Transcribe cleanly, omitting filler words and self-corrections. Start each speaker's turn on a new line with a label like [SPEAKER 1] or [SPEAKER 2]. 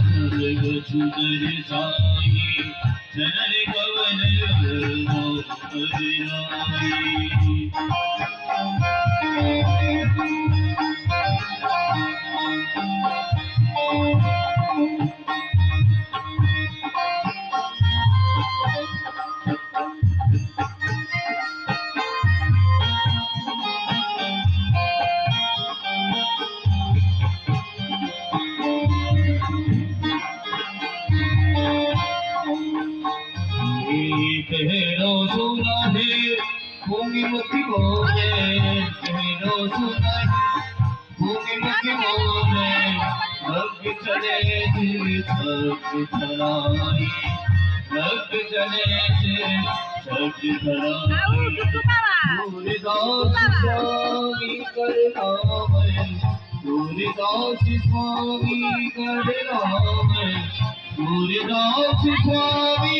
[SPEAKER 1] सर्व सुंदर साई जय कवन कहरो सुना है भूमिमति मोरे कहरो सुना है भूमिमति मोरे लग चले सिर छक धराई लग चले सिर छक धराई सूर्यदास स्वामी कर नाम सूर्यदास स्वामी कर नाम सूर्यदास स्वामी